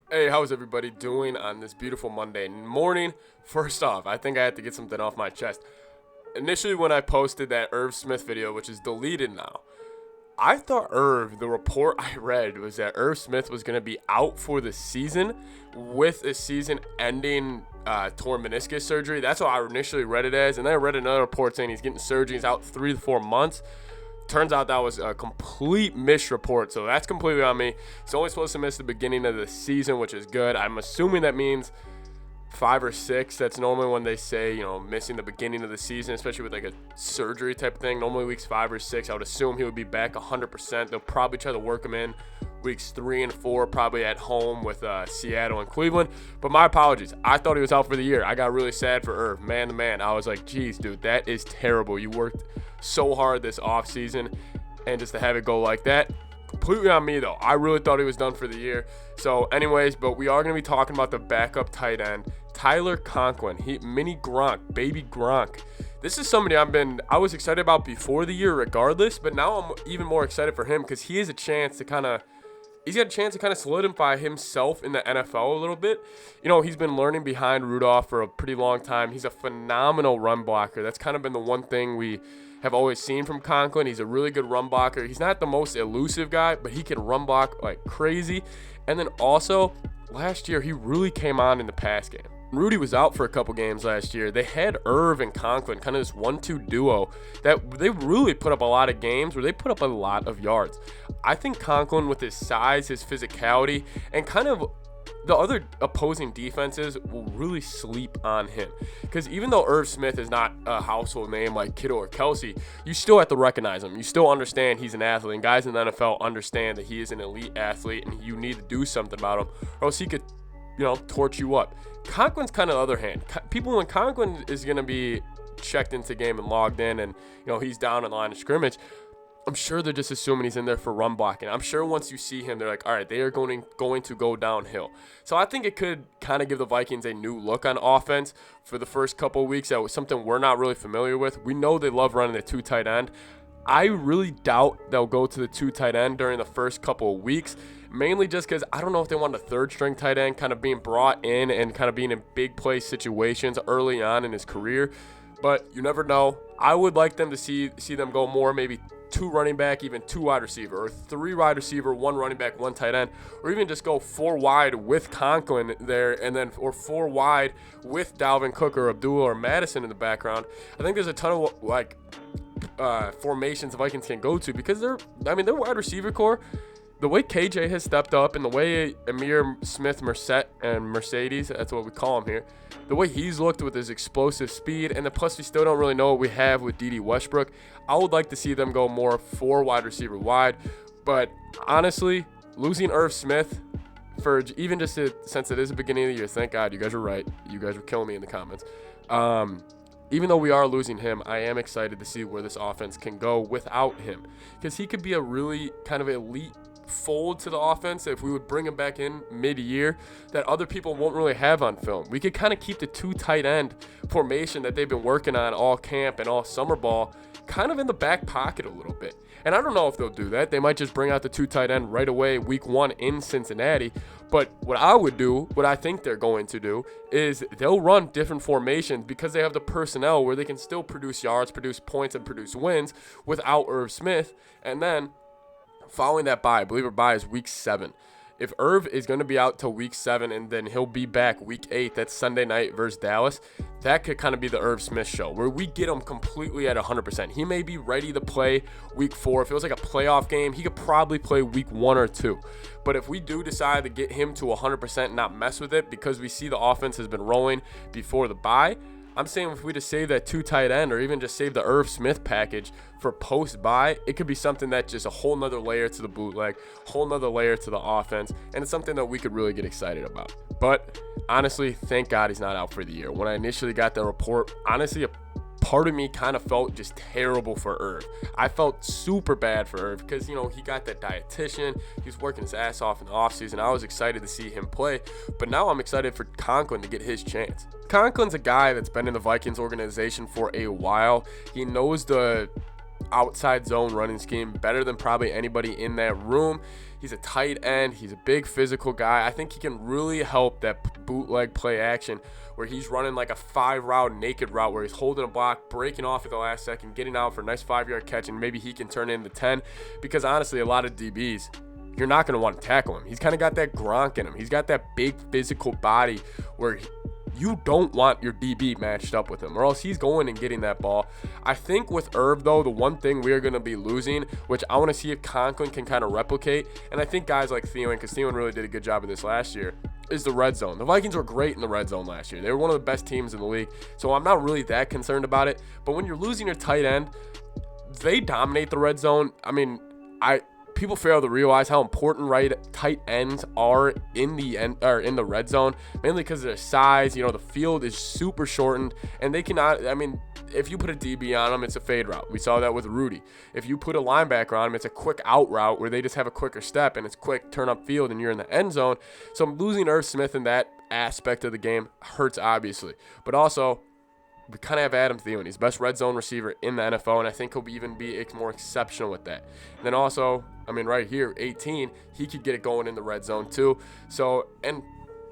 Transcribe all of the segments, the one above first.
Hey, how's everybody doing on this beautiful Monday morning? First off, I think I had to get something off my chest. Initially, when I posted that Irv Smith video, which is deleted now, I thought the report I read was that Irv Smith was going to be out for the season with a season ending torn meniscus surgery. That's what I initially read it as. And then I read another report saying he's getting surgery. He's out 3 to 4 months. Turns out that was a complete misreport, so that's completely on me. He's only supposed to miss the beginning of the season, which is good. I'm assuming that means 5 or 6. That's normally when they say, missing the beginning of the season, especially with like a surgery type thing. Normally weeks 5 or 6, I would assume he would be back 100%. They'll probably try to work him in weeks 3 and 4, probably at home with Seattle and Cleveland. But my apologies. I thought he was out for the year. I got really sad for Irv, man to man. I was like, geez, dude, that is terrible. You worked so hard this offseason, and just to have it go like that, completely on me though. I really thought he was done for the year. So anyways, but we are going to be talking about the backup tight end, Tyler Conklin. Mini Gronk, baby Gronk. This is somebody I was excited about before the year regardless, but now I'm even more excited for him because he's got a chance to kind of solidify himself in the NFL a little bit. He's been learning behind Rudolph for a pretty long time. He's a phenomenal run blocker. That's kind of been the one thing we have always seen from Conklin. He's a really good run blocker. He's not the most elusive guy, but he can run block like crazy. And then also, last year, he really came on in the pass game. Rudy was out for a couple games last year. They had Irv and Conklin, kind of this 1-2 duo that they really put up a lot of games where they put up a lot of yards. I think Conklin, with his size, his physicality, and kind of the other opposing defenses will really sleep on him. Because even though Irv Smith is not a household name like Kittle or Kelsey, you still have to recognize him. You still understand he's an athlete. And guys in the NFL understand that he is an elite athlete and you need to do something about him or else he could, torch you up. Conklin's kind of the other hand. When Conklin is going to be checked into game and logged in and, he's down in the line of scrimmage, I'm sure they're just assuming he's in there for run blocking. I'm sure once you see him, they're like, all right, they are going to go downhill. So I think it could kind of give the Vikings a new look on offense for the first couple of weeks. That was something we're not really familiar with. We know they love running the 2 tight end. I really doubt they'll go to the 2 tight end during the first couple of weeks, mainly just because I don't know if they want a 3rd string tight end kind of being brought in and kind of being in big play situations early on in his career. But you never know. I would like them to see them go more maybe 2 running back, even 2 wide receiver, or 3 wide receiver, 1 running back, 1 tight end, or even just go 4 wide with Conklin there, and then or 4 wide with Dalvin Cook or Abdullah or Madison in the background. I think there's a ton of formations the Vikings can go to because their wide receiver core, the way KJ has stepped up and the way Amir Smith Mercedes, that's what we call him here, the way he's looked with his explosive speed, and then plus we still don't really know what we have with Dede Westbrook. I would like to see them go more 4 wide receiver wide, but honestly, losing Irv Smith for even just since it is the beginning of the year, thank God, you guys are right. You guys were killing me in the comments. Even though we are losing him, I am excited to see where this offense can go without him because he could be a really kind of elite fold to the offense if we would bring him back in mid-year that other people won't really have on film. We could kind of keep the 2 tight end formation that they've been working on all camp and all summer ball kind of in the back pocket a little bit. And I don't know if they'll do that. They might just bring out the 2 tight end right away week 1 in Cincinnati. But what I think they're going to do is they'll run different formations because they have the personnel where they can still produce yards, produce points, and produce wins without Irv Smith. And then following that bye, I believe our bye is week 7. If Irv is going to be out till week 7 and then he'll be back week 8, that's Sunday night versus Dallas, that could kind of be the Irv Smith show where we get him completely at 100%. He may be ready to play week 4. If it was like a playoff game, he could probably play week 1 or 2. But if we do decide to get him to 100% and not mess with it because we see the offense has been rolling before the bye, I'm saying if we just save that 2 tight end or even just save the Irv Smith package for post-bye, it could be something that's just a whole nother layer to the bootleg, whole nother layer to the offense, and it's something that we could really get excited about. But honestly, thank God he's not out for the year. When I initially got the report, honestly, a part of me kind of felt just terrible for Irv. I felt super bad for Irv because, he got that dietitian. He was working his ass off in the offseason. I was excited to see him play, but now I'm excited for Conklin to get his chance. Conklin's a guy that's been in the Vikings organization for a while. He knows the outside zone running scheme better than probably anybody in that room. He's a tight end. He's a big physical guy. I think he can really help that bootleg play action where he's running like a 5-route naked route where he's holding a block, breaking off at the last second, getting out for a nice 5-yard catch, and maybe he can turn it into 10. Because honestly, a lot of DBs, you're not going to want to tackle him. He's kind of got that Gronk in him. He's got that big physical body where you don't want your DB matched up with him, or else he's going and getting that ball. I think with Irv, though, the one thing we're going to be losing, which I want to see if Conklin can kind of replicate, and I think guys like Thielen, because Thielen really did a good job of this last year, is the red zone. The Vikings were great in the red zone last year. They were one of the best teams in the league, so I'm not really that concerned about it. But when you're losing your tight end, they dominate the red zone. I mean, people fail to realize how important tight ends are in the red zone, mainly because of their size. The field is super shortened, and they cannot. I mean, if you put a DB on them, it's a fade route. We saw that with Rudy. If you put a linebacker on them, it's a quick out route where they just have a quicker step, and it's quick turn up field, and you're in the end zone. So losing Irv Smith in that aspect of the game hurts, obviously, but also, we kind of have Adam Thielen. He's the best red zone receiver in the NFL, and I think he'll even be more exceptional with that. And then also, I mean, right here, 18, he could get it going in the red zone too. So, and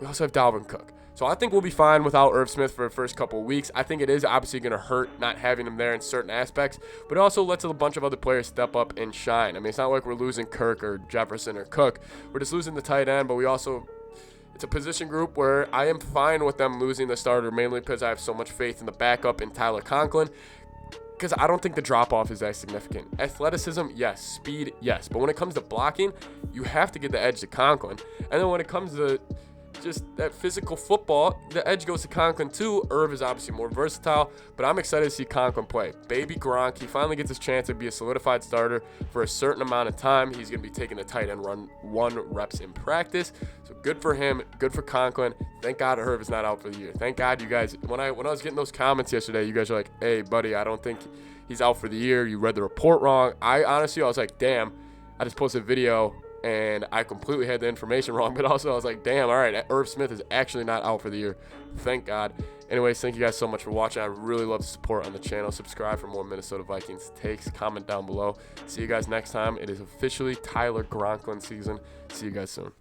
we also have Dalvin Cook. So I think we'll be fine without Irv Smith for the first couple of weeks. I think it is obviously going to hurt not having him there in certain aspects, but it also lets a bunch of other players step up and shine. I mean, it's not like we're losing Kirk or Jefferson or Cook. We're just losing the tight end, but we also... It's a position group where I am fine with them losing the starter, mainly because I have so much faith in the backup in Tyler Conklin, because I don't think the drop-off is that significant. Athleticism, yes. Speed, yes. But when it comes to blocking, you have to get the edge to Conklin. And then when it comes to just that physical football, the edge goes to Conklin too. Irv is obviously more versatile, but I'm excited to see Conklin play. Baby Gronk, he finally gets his chance to be a solidified starter for a certain amount of time. He's going to be taking the tight end run 1 reps in practice. So good for him, good for Conklin. Thank God Irv is not out for the year. Thank God you guys, when I was getting those comments yesterday, you guys are like, hey buddy, I don't think he's out for the year. You read the report wrong. I was like, damn, I just posted a video and I completely had the information wrong, but also I was like, damn, all right, Irv Smith is actually not out for the year. Thank God. Anyways, thank you guys so much for watching. I really love the support on the channel. Subscribe for more Minnesota Vikings takes. Comment down below. See you guys next time. It is officially Tyler Gronklin season. See you guys soon.